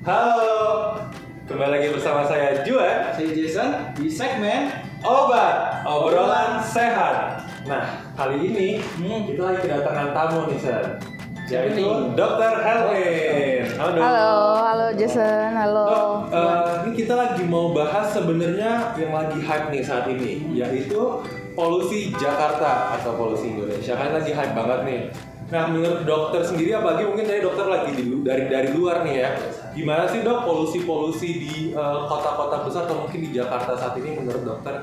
Halo, kembali lagi bersama saya Juan. Saya Jason di segmen Obat, obrolan sehat. Nah, kali ini kita lagi kedatangan tamu nih, Sen. Yaitu Dr. Helin. Halo, Dok. Halo Jason, halo. Dok, ini kita lagi mau bahas sebenarnya yang lagi hype nih saat ini, yaitu polusi Jakarta atau polusi Indonesia. Kan lagi hype banget nih. Nah, menurut dokter sendiri, apalagi mungkin tadi dokter lagi dari luar nih ya, gimana sih dok polusi di kota-kota besar atau mungkin di Jakarta saat ini menurut dokter?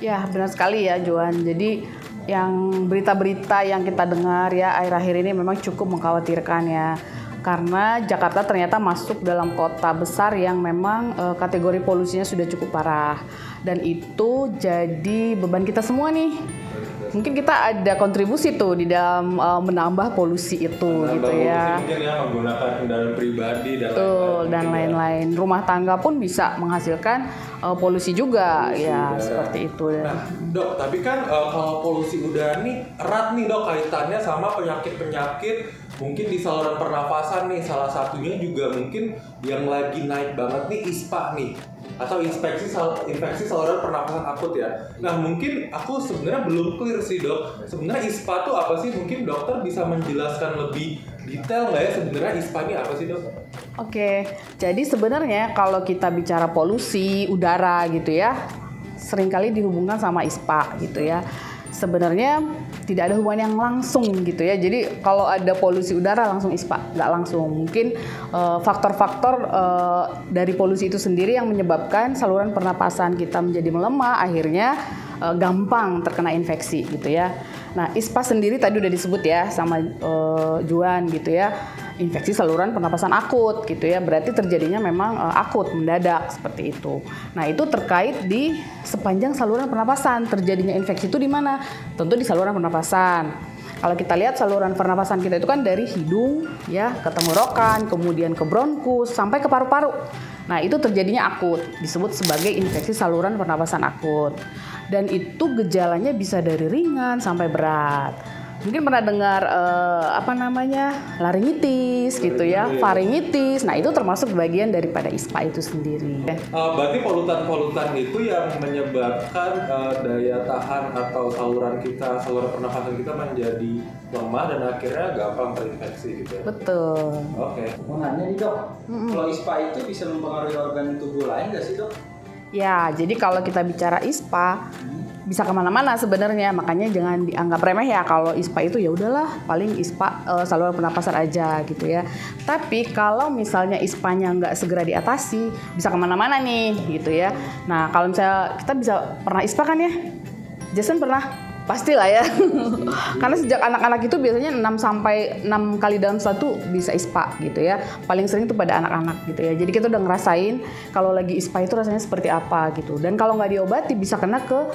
Ya benar sekali ya Juan. Jadi yang berita-berita yang kita dengar ya akhir-akhir ini memang cukup mengkhawatirkan ya. Karena Jakarta ternyata masuk dalam kota besar yang memang kategori polusinya sudah cukup parah. Dan itu jadi beban kita semua nih. Mungkin kita ada kontribusi tuh di dalam menambah polusi itu gitu ya. Mungkin ya menggunakan kendaraan pribadi dan lain-lain. Rumah tangga pun bisa menghasilkan polusi juga ya seperti itu. Nah dok, tapi kan kalau polusi udara nih erat nih dok kaitannya sama penyakit-penyakit mungkin di saluran pernafasan nih. Salah satunya juga mungkin yang lagi naik banget nih ISPA nih, atau infeksi saluran pernafasan akut ya. Nah mungkin aku sebenarnya belum clear sih dok, sebenarnya ISPA itu apa sih? Mungkin dokter bisa menjelaskan lebih detail nggak ya sebenarnya ISPA ini apa sih dok? Oke, jadi sebenarnya kalau kita bicara polusi udara gitu ya, seringkali dihubungkan sama ISPA gitu ya. Sebenarnya tidak ada hubungan yang langsung gitu ya. Jadi kalau ada polusi udara langsung ISPA, nggak langsung. Mungkin faktor-faktor dari polusi itu sendiri yang menyebabkan saluran pernapasan kita menjadi melemah, akhirnya gampang terkena infeksi gitu ya. Nah, ISPA sendiri tadi udah disebut ya sama Juan gitu ya. Infeksi saluran pernapasan akut gitu ya. Berarti terjadinya memang akut, mendadak seperti itu. Nah, itu terkait di sepanjang saluran pernapasan. Terjadinya infeksi itu di mana? Tentu di saluran pernapasan. Kalau kita lihat saluran pernapasan kita itu kan dari hidung ya ke tenggorokan, kemudian ke bronkus sampai ke paru-paru. Nah, itu terjadinya akut, disebut sebagai infeksi saluran pernapasan akut. Dan itu gejalanya bisa dari ringan sampai berat. Mungkin pernah dengar laringitis gitu ya, faringitis. Nah, itu termasuk bagian daripada ISPA itu sendiri. Berarti polutan-polutan itu yang menyebabkan daya tahan atau saluran pernafasan kita menjadi lemah dan akhirnya gampang terinfeksi gitu ya. Betul. Oke. Mau nanya nih dok, kalau ISPA itu bisa mempengaruhi organ tubuh lain nggak sih dok? Ya, jadi kalau kita bicara ISPA bisa kemana-mana sebenarnya, makanya jangan dianggap remeh ya kalau ISPA itu ya udahlah paling ISPA saluran pernapasan aja gitu ya. Tapi kalau misalnya ISPA-nya nggak segera diatasi bisa kemana-mana nih gitu ya. Nah kalau misalnya kita pernah ISPA kan ya, Jason pernah? Pastilah ya. Karena sejak anak-anak itu biasanya 6 kali dalam satu bisa ISPA gitu ya. Paling sering itu pada anak-anak gitu ya. Jadi kita udah ngerasain kalau lagi ISPA itu rasanya seperti apa gitu. Dan kalau nggak diobati bisa kena ke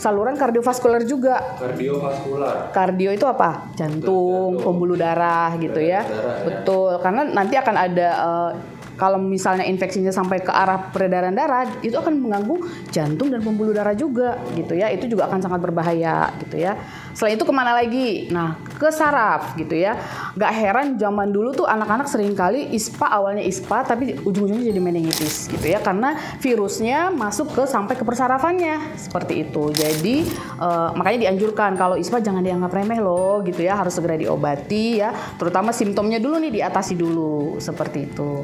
saluran kardiovaskuler juga. Kardiovaskular. Kardio itu apa? Jantung, pembuluh darah gitu ya. Betul. Karena nanti akan ada kalau misalnya infeksinya sampai ke arah peredaran darah, itu akan mengganggu jantung dan pembuluh darah juga gitu ya. Itu juga akan sangat berbahaya gitu ya. Selain itu kemana lagi? Nah, ke saraf gitu ya. Gak heran zaman dulu tuh anak-anak sering kali ISPA, awalnya ISPA tapi ujung-ujungnya jadi meningitis gitu ya. Karena virusnya masuk sampai ke persarafannya seperti itu. Jadi makanya dianjurkan kalau ISPA jangan dianggap remeh loh gitu ya. Harus segera diobati ya. Terutama simptomnya dulu nih diatasi dulu seperti itu.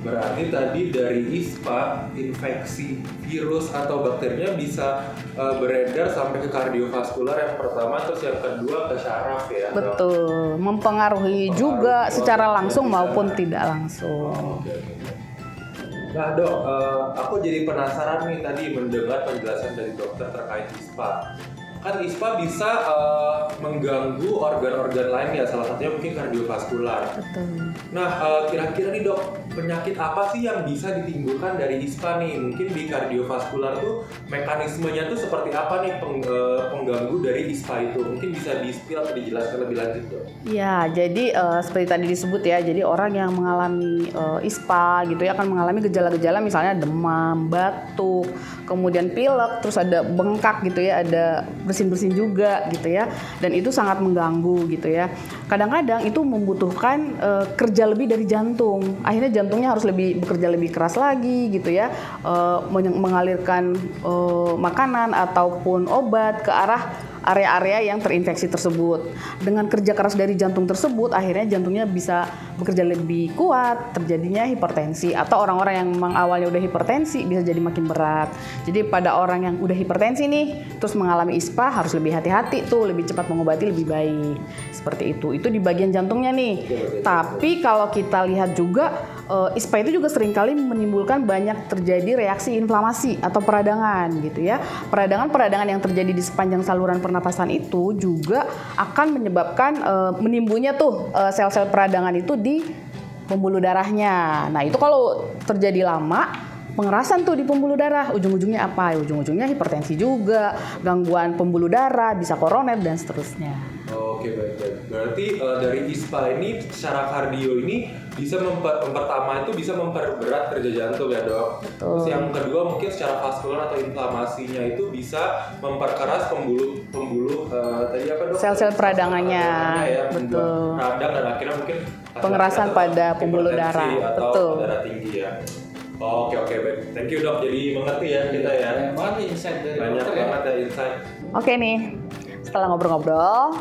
Berarti tadi dari ISPA, infeksi virus atau bakterinya bisa beredar sampai ke kardiovaskular yang pertama, terus yang kedua ke saraf ya. Betul, mempengaruhi juga secara langsung maupun tidak langsung. Oke. Nah dok, aku jadi penasaran nih tadi mendengar penjelasan dari dokter terkait ISPA. Kan ISPA bisa mengganggu organ-organ lain ya, salah satunya mungkin kardiovaskular. Betul. Nah, kira-kira nih dok, penyakit apa sih yang bisa ditimbulkan dari ISPA nih? Mungkin di kardiovaskular tuh mekanismenya tuh seperti apa nih pengganggu dari ISPA itu? Mungkin bisa di-spill atau dijelaskan lebih lanjut dok? Ya, jadi seperti tadi disebut ya, jadi orang yang mengalami ISPA gitu ya akan mengalami gejala-gejala misalnya demam, batuk, kemudian pilek, terus ada bengkak gitu ya, ada bersin-bersin juga gitu ya, dan itu sangat mengganggu gitu ya. Kadang-kadang itu membutuhkan kerja lebih dari jantung, akhirnya jantungnya harus bekerja lebih keras lagi gitu ya, mengalirkan makanan ataupun obat ke arah area-area yang terinfeksi tersebut. Dengan kerja keras dari jantung tersebut, akhirnya jantungnya bisa bekerja lebih kuat, terjadinya hipertensi. Atau orang-orang yang memang awalnya udah hipertensi bisa jadi makin berat. Jadi pada orang yang udah hipertensi nih, terus mengalami ISPA harus lebih hati-hati tuh, lebih cepat mengobati lebih baik. Seperti itu. Itu di bagian jantungnya nih. Tapi kalau kita lihat juga, ISPA itu juga seringkali menimbulkan banyak terjadi reaksi inflamasi atau peradangan gitu ya. Peradangan yang terjadi di sepanjang saluran pernapasan itu juga akan menyebabkan menimbulnya tuh sel-sel peradangan itu di pembuluh darahnya. Nah itu kalau terjadi lama, pengerasan tuh di pembuluh darah, ujung-ujungnya apa? Ujung-ujungnya hipertensi juga, gangguan pembuluh darah, bisa koroner dan seterusnya. Oke, baik. Berarti dari ISPA ini secara kardio ini bisa pertama itu bisa memperberat kerja jantung ya dok. Betul. Terus yang kedua mungkin secara vaskular atau inflamasinya itu bisa memperkeras pembuluh tadi apa dok? Sel-sel peradangannya, ya, betul. Radang dan akhirnya mungkin Pengerasan pada pembuluh darah, atau betul. darah tinggi ya. Oke, baik. Thank you dok. Jadi mengerti ya kita ya. Banyak banget nih insight dari Banyak dokter ya. banget ya insight. Oke nih, setelah ngobrol-ngobrol,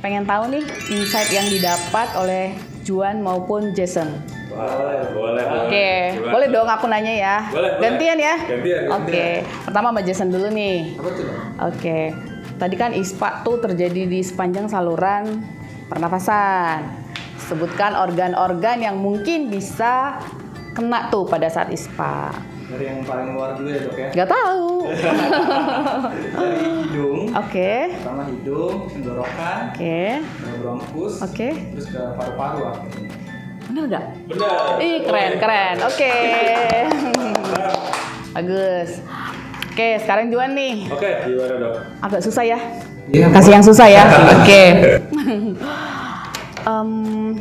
pengen tahu nih insight yang didapat oleh Juan maupun Jason. Boleh. Oke, Gimana? boleh dong aku nanya ya. Boleh. Gantian ya. Gantian. Oke, pertama sama Jason dulu nih. Apa tuh dok? Oke, tadi kan ISPA tuh terjadi di sepanjang saluran pernapasan. Sebutkan organ-organ yang mungkin bisa kena tuh pada saat ISPA. Dari yang paling luar dulu ya dok ya. Gak tahu. Dari hidung. Oke. Pertama hidung, tenggorokan, Oke. bronkus, Oke. terus ke paru-paru akhirnya. Bener gak? Benar. Ih, keren. Oke. Bagus. Oke, sekarang Juan nih. Oke, gimana dok? Agak susah ya. Iya. Kasih yang susah ya. Oke.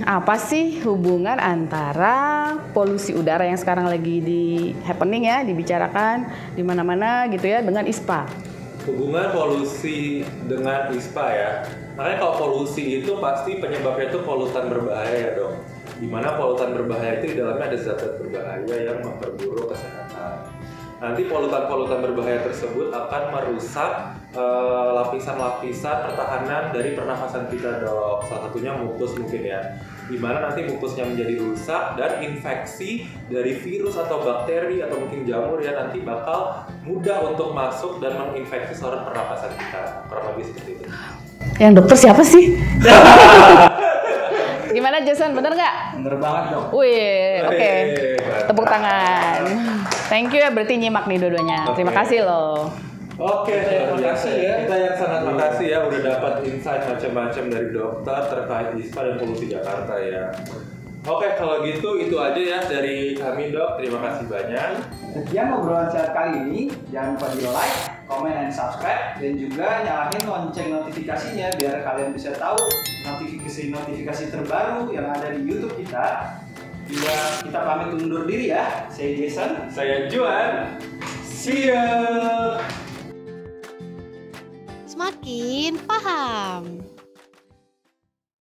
Apa sih hubungan antara polusi udara yang sekarang lagi di happening ya, dibicarakan di mana-mana gitu ya, dengan ISPA? Hubungan polusi dengan ISPA ya. Makanya kalau polusi itu pasti penyebabnya itu polutan berbahaya ya dok. Dimana polutan berbahaya itu di dalamnya ada zat-zat berbahaya yang memperburuk kesehatan. Nanti polutan-polutan berbahaya tersebut akan merusak lapisan-lapisan pertahanan dari pernafasan kita dok. Salah satunya mukus mungkin ya. Dimana nanti mukusnya menjadi rusak dan infeksi dari virus atau bakteri atau mungkin jamur ya nanti bakal mudah untuk masuk dan menginfeksi saluran pernapasan kita. Kurang lebih seperti itu. Yang dokter siapa sih? Gimana Jason, bener nggak? Bener banget dok. Wih, oke. Mantap. Tepuk tangan. Thank you ya, berarti nyimak nih dua-duanya. Terima Oke. kasih loh. Oke, Terima kasih ya. Kita yang sangat makasih ya udah dapat insight macam-macam dari dokter terkait ISPA dan polusi Jakarta ya. Oke, kalau gitu itu aja ya dari kami dok. Terima kasih banyak. Sekian obrolan sehat kali ini. Jangan lupa di like, comment, dan subscribe. Dan juga nyalain lonceng notifikasinya biar kalian bisa tahu notifikasi terbaru yang ada di YouTube kita. Juga kita pamit undur diri ya. Saya Jason. Saya Juan. See ya. Semakin paham.